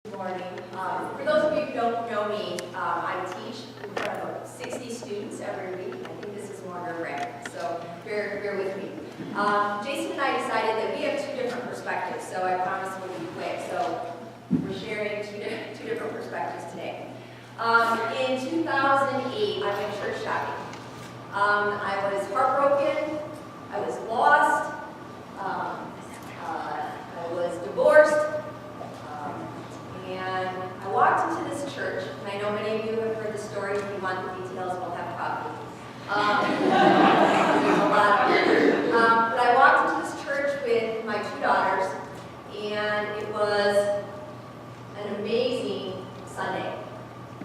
Good morning. For those of you who don't know me, I teach in front of 60 students every week. I think this is more nerve-wracking, so bear with me. Jason and I decided that we have two different perspectives, so I promise we'll be quick. So we're sharing two different perspectives today. In 2008, I went church shopping. I was heartbroken. I was lost. I was divorced. And I walked into this church, and I know many of you have heard the story. If you want the details, we'll have coffee. There's a lot of it. But I walked into this church with my two daughters, and it was an amazing Sunday.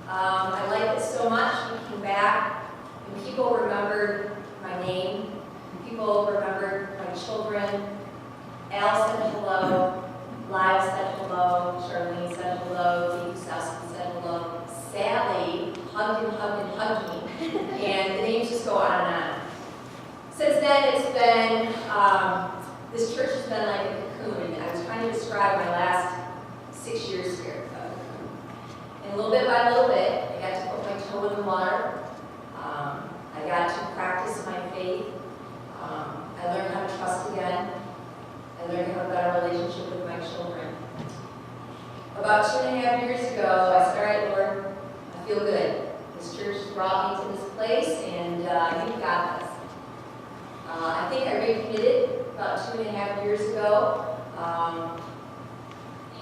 I liked it so much. We came back, and people remembered my name. People remembered my children. Al said hello. Live said hello, Charlene said hello, Dave Sowski said hello, Sally hugged me, and the names just go on and on. Since then, it's been, this church has been like a cocoon. I was trying to describe my last 6 years here. And little bit by little bit, I got to put my toe in the water. I got to practice my faith. I learned how to trust again. I learned to have a better relationship with my children. About 2.5 years ago, I said, all right, Lord, I feel good. This church has brought me to this place, and you've got this. I think I recommitted about 2.5 years ago.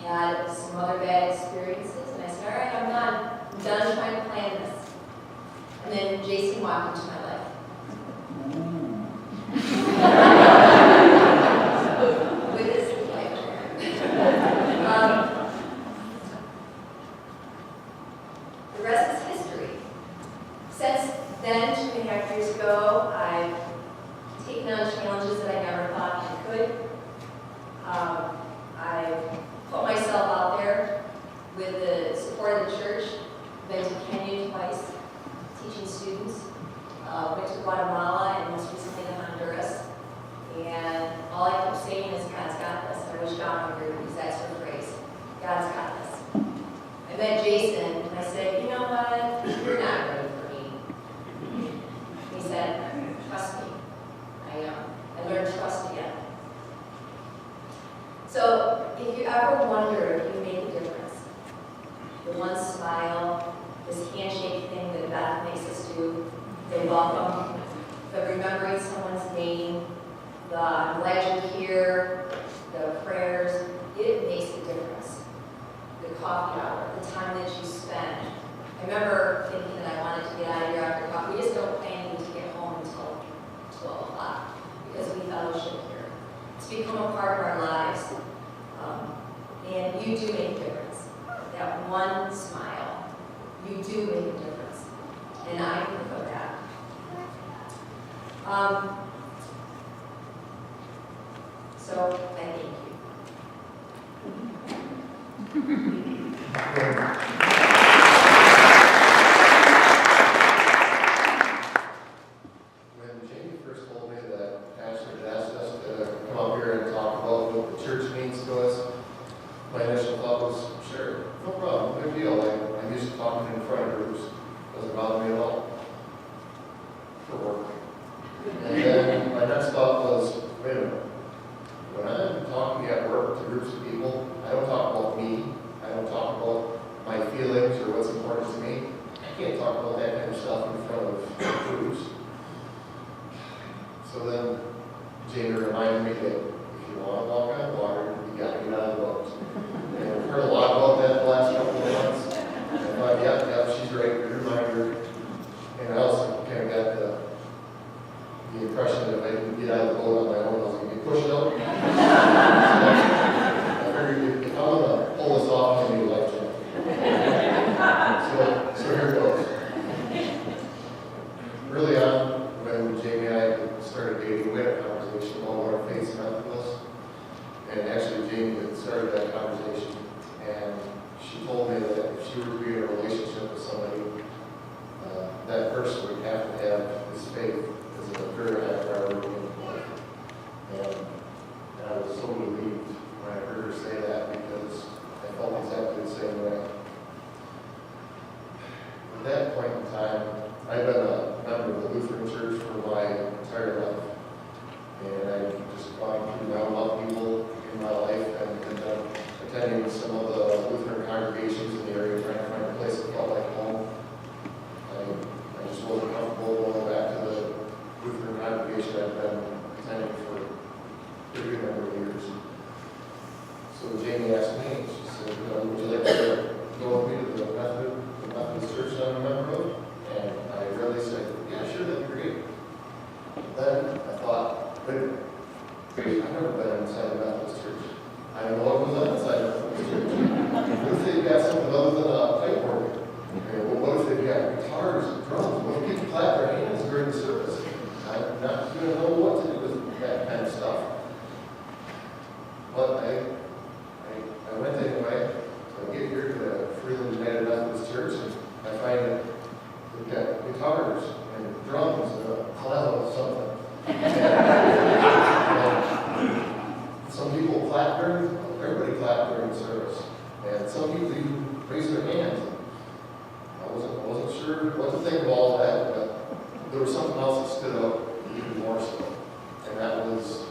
Had some other bad experiences, and I said, all right, I'm done. I'm done trying to plan this. And then Jason walked into my life. The rest is history. Since then, 2.5 years ago, I've taken on challenges that I never thought I could. I've put myself out there with the support of the church. Been to Kenya twice, teaching students. Went to Guatemala and most recently to Honduras. And all I kept saying is, God's got this. I wish John would use that sort of phrase. God's got this. I met Jason, and I said, you know what? You're not ready for me. He said, trust me. I learned trust again. So if you ever wonder if you make a difference, the one smile, this handshake thing that Beth makes us do, the welcome, the remembering someone's name, the I'm glad you're here, the prayers, it makes a difference. The coffee hour, the time that you spend. I remember thinking that I wanted to get out of here after coffee. We just don't plan to get home until 12 o'clock because we fellowship here. It's become a part of our lives. And you do make a difference. That one smile, you do make a difference. And I can feel that. So I thank you. When Jamie first told me that Pastor had asked us to come up here and talk about what the church means to us, my initial thought was, sure, no problem, good deal. I'm used to talking in front of groups. Doesn't bother me at all. For work. And then my next thought was, wait a minute. When I'm talking at work to groups of people, I don't talk about me. I don't talk about my feelings or what's important to me. I can't talk about that kind of stuff in front of groups. So then Jamie reminded me that if you want to walk on water, you got to get out of the boat. And I've heard a lot about that the last couple of months. And I thought, yeah, she's right, good reminder. And I also kind of got the impression that if I didn't get out of the boat on my own, I was going to get pushed out. I figured if I'm going to pull this off, I need a life jacket. So here it goes. Early on, when Jamie and I started dating, we had a conversation about what our faith meant to us. And actually, Jamie had started that conversation. And she told me that if she were to be in a relationship with somebody, that person would have to have his faith as a very high priority in life. And I was so relieved when I heard her say that because I felt exactly the same Freeland United Methodist Church, and I find that we've got guitars and drums and a clown or something. And some people clap during, everybody clapped during the service, and some people even raised their hands. I wasn't sure what to think of all that, but there was something else that stood out even more so, and that was